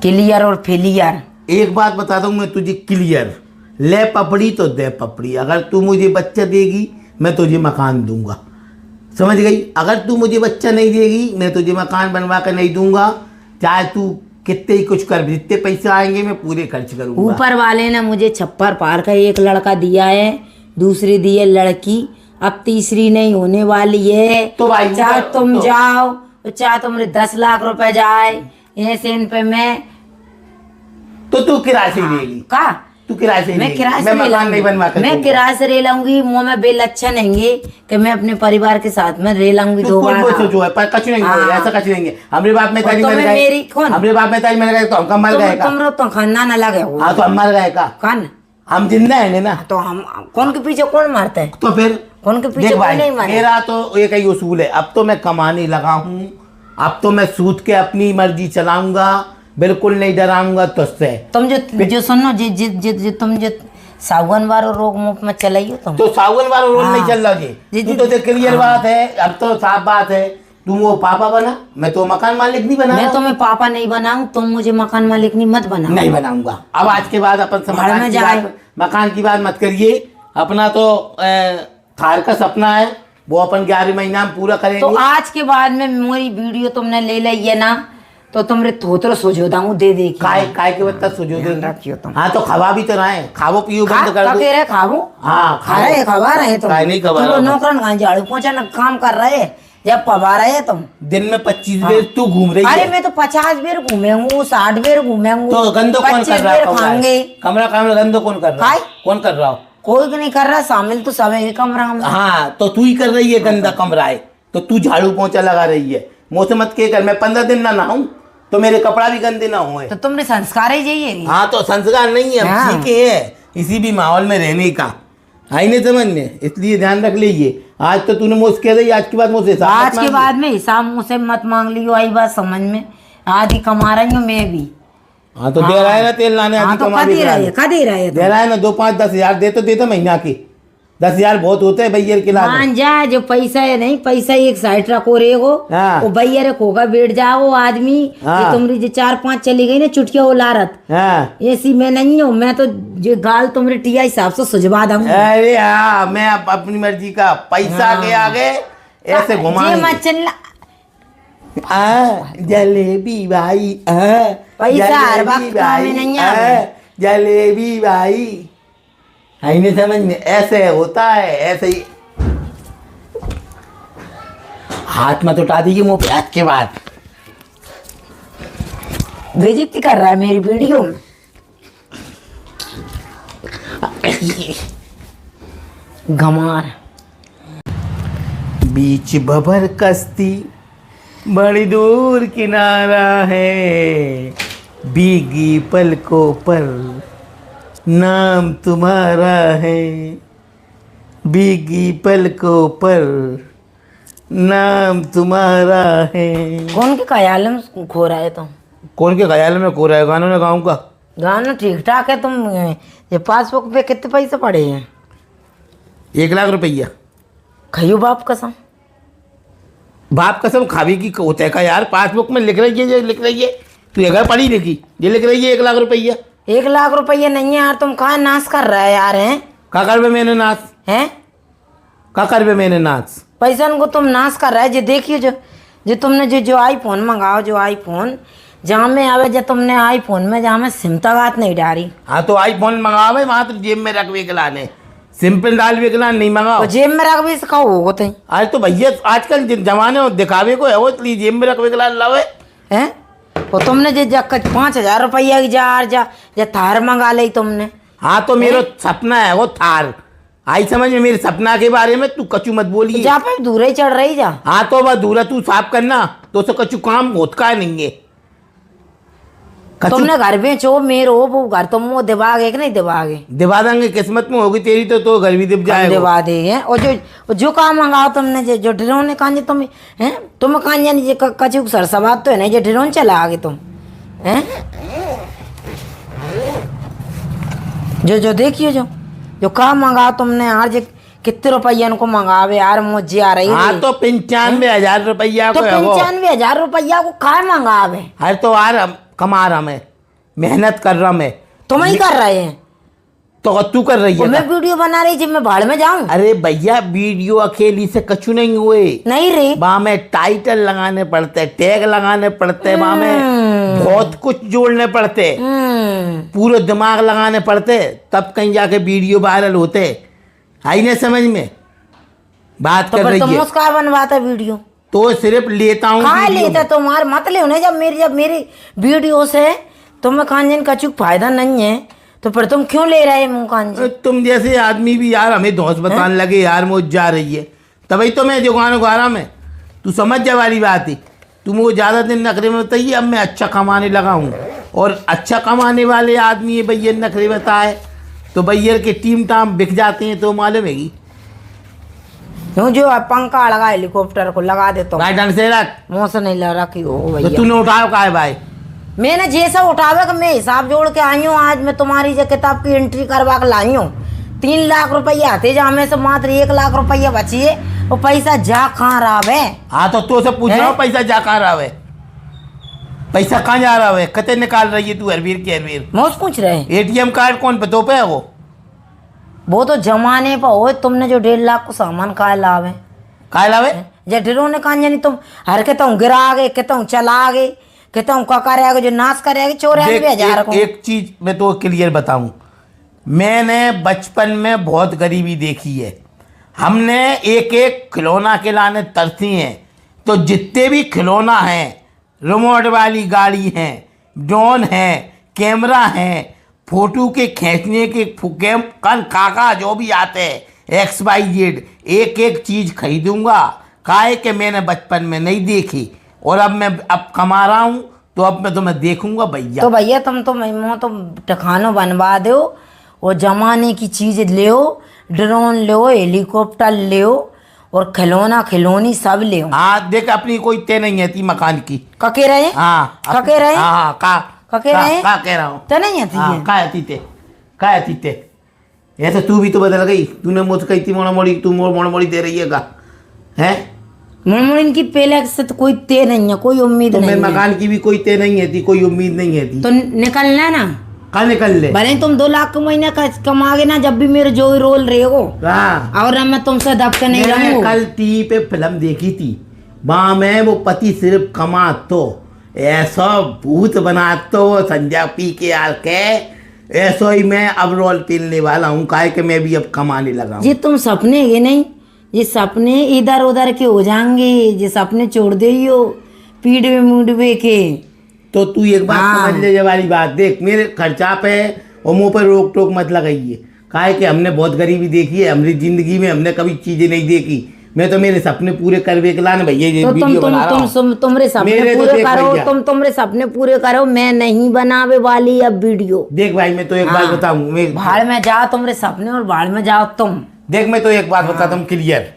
Clear और failure. एक बात बता दूं मैं तुझे क्लियर, ले पपड़ी तो दे पपड़ी। अगर तू मुझे बच्चा देगी मैं तुझे मकान दूंगा, समझ गई? अगर तू मुझे बच्चा नहीं देगी मैं तुझे मकान बनवा कर नहीं दूंगा। चाहे तू कितने ही कुछ कर, जितने पैसे आएंगे मैं पूरे खर्च करूंगा। ऊपर वाले ने मुझे छप्पर पार का एक लड़का दिया है, दूसरी दी है लड़की, अब तीसरी नहीं होने वाली है। तो भाई चाहे तुम जाओ, चाहे तुमरे 10 लाख रुपए जाए, ऐसे इन पे मैं तो तू किराए से लेगी का तू किराए से मैं किराए से मकान नहीं बनवा कर मैं किराए से रह लाऊंगी। मुँह में बेल अच्छा नहीं कि मैं अपने परिवार के साथ में रह लाऊंगी। दो बार सोचो है पर कुछ नहीं होगा, ऐसा कुछ नहीं है। हमरे बाप में तारी मर गए, मेरी कौन हमरे बाप में तारी मर गए तो हमका मर गए का? तुम तो खानदान अलग है। हाँ तो हम मर गए का? कौन? हम जिंदा है ना। तो हम कौन के पीछे कौन मारता है? तो फिर कौन के पीछे कौन नहीं मारता? मेरा तो एक ही उसूल है, अब तो मैं कमाने लगा हूँ, अब तो मैं सूद के अपनी मर्जी चलाऊंगा, बिल्कुल नहीं डराऊंगा तुझसे। तुम जो सुनो तुम जो सावन वाला रोग मुफ्त में चलाइयो तुम तो सावन वाला रोग नहीं चल रहा जी। तू तो क्लियर बात है, अब तो साफ बात है। तू वो पापा बना, मैं तो मकान मालिक नहीं बना। मैं तुम्हें पापा नहीं बनाऊं, तुम मुझे मकान मालिक नहीं मत बनाओ। नहीं बनाऊंगा। अब आज के बाद अपन मकान की बात मत करिए। अपना तो थार का सपना है, वो अपन 11 महीना में पूरा करेंगे। तो आज के बाद में मेरी वीडियो तुमने ले ली है ना, तो तुमरे थोतरो सोचो दाऊं दे दे काय के बत्ता सोचो दे रखियो तुम। हाँ तो खवा भी तो ना है, खावो पियो बंद कर दो। कह रहे खावो? हाँ खा रहे खवा रहे तुम? नहीं खवा रहा। नौकरन कहाँ झाड़ू पोछा ना काम कर रहे, जब पवा रहे तुम दिन में 25 बेर तू घूम रही है। अरे मैं तो 50 बेर घूमेंगू, 60 बेर घूमेंगू। तो गंदो कौन कर रहा है? कमरा गंदो कौन कर रहा है? कौन कर रहा हो? कोई नहीं कर रहा, शामिल तो सब है कमरा में। हाँ तो तू ही कर रही है, गंदा कमरा है तो तू झाड़ू पोछा लगा रही है। मुझसे मत के कर, मैं 15 दिन ना नहाऊं तो मेरे कपड़ा भी गंदे ना हुए। तो तुमने संस्कार ही चाहिए। हाँ तो संस्कार नहीं है, हाँ। ठीक है इसी भी माहौल में रहने का, आई नहीं समझने, इसलिए ध्यान रख लीजिए। आज तो तूने मुझसे कह रही, आज के बाद मुझसे आज के बाद में हिसाब मुझसे मत मांग लियो। आई बात समझ में, आधी कमा रही हूँ मैं भी। हाँ तो दे रहा है ना तेल लाने, हाँ तो दे रहा है ना 5-10 हज़ार देता महीना के। 10 हज़ार बहुत होते हैं भैया के लाने। मान जा जो पैसा है नहीं, पैसा एक साइड रखो रेगो। हाँ। वो भैया रे खोगा बैठ जाओ आदमी। हाँ। तुमरी जो 4-5 चली गई ना चुटकिया वो लारत। हाँ। ऐसी मैं नहीं हूँ, मैं तो जो गाल तुमरे टिया हिसाब से सुझवा दूंगी। अरे हाँ मैं अपनी मर्जी का पैसा के आगे ऐसे घुमा जलेबी भाई, पैसा हर वक्त काम में नहीं है। जलेबी भाई है नहीं समझ में, ऐसे होता है, ऐसे ही हाथ मत उठा दीजिए मुंह पे। आज के बाद बेइज्जती कर रहा है मेरी वीडियो में। गमार बीच बबर कश्ती बड़ी दूर किनारा है, भीगी पलकों पर नाम तुम्हारा है, भीगी पलकों पर नाम तुम्हारा है। कौन के ख्याल में खो रहा है तुम? कौन के ख्याल में खो रहा है? गानों ने गाँव का गाना ठीक ठाक है। तुम ये पासबुक पे कितने पैसे पड़े हैं? 1 लाख रुपया। खइयो बाप कसम। बाप कसम खावी की होता है का यार? पासबुक में लिख रही है, ये लिख रही है, तू अगर पढ़ी लिखी, ये लिख रही है 1 लाख रुपया। 1 लाख रुपया नहीं है यार, तुम कहाँ नाश कर रहा है यार? हैं का कर मैंने नाश हैं का कर मैंने नाश पैसा को तुम नाश कर रहा है। जो देखियो जो तुमने जो आईफोन मंगाओ, जो आईफोन जहाँ में आवे, जो तुमने आईफोन में जहाँ में सिम तक नहीं डाली। हाँ तो आईफोन मंगावे वहाँ तो जेब में रख विकलाने, सिंपल डाल विकलान नहीं मंगाओ। तो जेब में रख भी सिखाओ होगो तो। आज तो भैया आजकल जमाने में दिखावे को है वो, इसलिए जेब में रख विकलान लावे हैं। तो तुमने जो 5,000 रुपया की जा थार मंगा ली तुमने। हाँ तो मेरा सपना है वो थार, आई समझ में? मेरे सपना के बारे में तू कचू मत बोलिए। जा पे दूर ही चढ़ रही जा। हाँ तो बस दूर तू साफ करना तो कचू काम होत का नहीं है। तुमने घर बेचो मेरो वो घर तुम वो दिवागे कि नहीं दिवागे? दिवा देंगे, किस्मत में होगी तेरी तो घर भी दिव जाएगा। दिवा देंगे। और जो काम मंगाओ तुमने जो ड्रोन कहां तुम हैं, तुम कहां जानी कचू सरसबात तो है नहीं जो ड्रोन चला आगे तुम हैं। जो देखियो जो काम मंगाओ तुमने यार, जो कितने रुपया को मंगावे यार मुझे आ रही है। हाँ तो 95,000 रुपया तो 95,000 रुपया को काय मंगावे? अरे तो यार कमा रहा मैं मेहनत कर रहा मैं। तुम ही कर रहे हैं। तो तू कर रही तो है मैं ना? वीडियो बना रही थी, मैं भाड़ में जाऊं? अरे भैया वीडियो अकेली से कछु नहीं हुए, नहीं रे। वहां में टाइटल लगाने पड़ते, टैग लगाने पड़ते, वहां में बहुत कुछ जोड़ने पड़ते, पूरे दिमाग लगाने पड़ते, तब कहीं जाके वीडियो वायरल होते। आई नहीं समझ में? बात तो कर फिर रही तुम है उसका बनवाता वीडियो? तो सिर्फ लेता हूँ कहा वीडियो लेता में। तुम्हार मत ले उन्हें, जब मेरी वीडियो से तुम्हें कांजन का चूक फायदा नहीं है तो फिर तुम क्यों ले रहे मुंह कांजन? तुम जैसे आदमी भी यार हमें धौंस बताने लगे यार, मुझ जा रही है तभी तो मैं दुकान उगा रहा मैं। तू समझ जा वाली बात ही। तुम वो ज़्यादा दिन नखरे में बताइए, अब मैं अच्छा कमाने लगा हूँ और अच्छा कमाने वाले आदमी है भैया नखरे बताए तो भैया के टीम टाम बिक जाते हैं तो मालूम है कि क्यों जो पंखा लगा हेलीकॉप्टर को लगा दे तुम? भाई ढंग से रख। मुँह से नहीं लगा रखी हो तो भैया। तूने उठाओ का है भाई? मैंने जैसा उठावे का मैं हिसाब जोड़ के आई हूँ। आज मैं तुम्हारी जो किताब की एंट्री करवा के लाई हूँ। 3 लाख रुपया आते जहाँ में से मात्र 1 लाख रुपया बची है, वो पैसा जा कहाँ रहा है? हाँ तो से पूछ रहा हूँ पैसा जा कहाँ रहा है? पैसा कहाँ जा रहा है? कते निकाल रही है तू हरवीर के हरवीर? मुझ पूछ रहे हैं। एटीएम कार्ड कौन पे तो पे है वो तो जमाने पर हो, तुमने जो 1.5 लाख को सामान का लावे कहा लावे? जे ढेरों ने कहा जानी तुम हर के तुम गिरा गए, के तुम चला गए, के तुम का करेगा जो नाश करेगा चोर देख, 1000 को। एक चीज मैं तो क्लियर बताऊं, मैंने बचपन में बहुत गरीबी देखी है। हमने एक एक खिलौना के लाने तरसी हैं, तो जितने भी खिलौना हैं, रिमोट वाली गाड़ी हैं, ड्रोन हैं, कैमरा हैं, फोटो के खींचने के कन काका जो भी आते हैं XYZ, एक एक चीज खरीदूंगा। काहे कि मैंने बचपन में नहीं देखी और अब मैं कमा रहा हूँ तो अब मैं तुम्हें देखूंगा भैया। तो भैया तुम तो मैं तो टखानो बनवा दो, वो जमाने की चीज ले, ड्रोन लो, हेलीकॉप्टर ले और खिलौना खिलौनी सब ले। हाँ देख, अपनी कोई तय नहीं है थी मकान की। कके रहे? हाँ कके रहे? हाँ कके रहे? का कह रहा हूँ तो नहीं आती है। का आती थे, का आती थे। ऐसे तू भी तो बदल गई, तूने मुझसे कही थी मोड़ा मोड़ी, तू मोड़ मोड़ी दे रही है का है? मुड़मुड़ की पहले से तो कोई तय नहीं है, कोई उम्मीद तो नहीं मैं है। मकान की भी कोई तय नहीं है थी, कोई उम्मीद नहीं है थी। तो निकलना ना, का निकल ले? भले तुम 2 लाख का महीना कमाओगे ना, जब भी मेरे जो रोल रहेगो हाँ, और मैं तुमसे दबके नहीं मैंने रहूंगा। कल टीवी पे फिल्म देखी थी, वहां में वो पति सिर्फ कमा तो ऐसा भूत बना तो संजय पी के आल के ऐसा ही मैं अब रोल पीलने वाला हूँ। काहे कि मैं भी अब कमाने लगा हूँ। ये तुम सपने ये नहीं, ये सपने इधर उधर के हो जाएंगे, ये सपने छोड़ दे हो पीड़वे मुड़वे के। तो तू एक बात हाँ। समझ ले, ये वाली बात देख, मेरे खर्चा पे और मुंह पर रोक टोक मत लगाइए। काहे कि हमने बहुत गरीबी देखी है, हमारी जिंदगी में हमने कभी चीजें नहीं देखी। मैं तो मेरे सपने पूरे करवे के लाने भैया ये तो वीडियो बना रहा हूँ। तुमरे सपने मेरे तो पूरे देख करो, भैया। तुमरे सपने पूरे करो, मैं नहीं बनावे वाली अब वीडियो। देख भाई, मैं तो एक बात बताऊँ, मैं भाड़ में जाओ तुमरे सपने और भाड़ में जाओ तुम। देख मैं तो एक बात बताता हूँ क्लियर,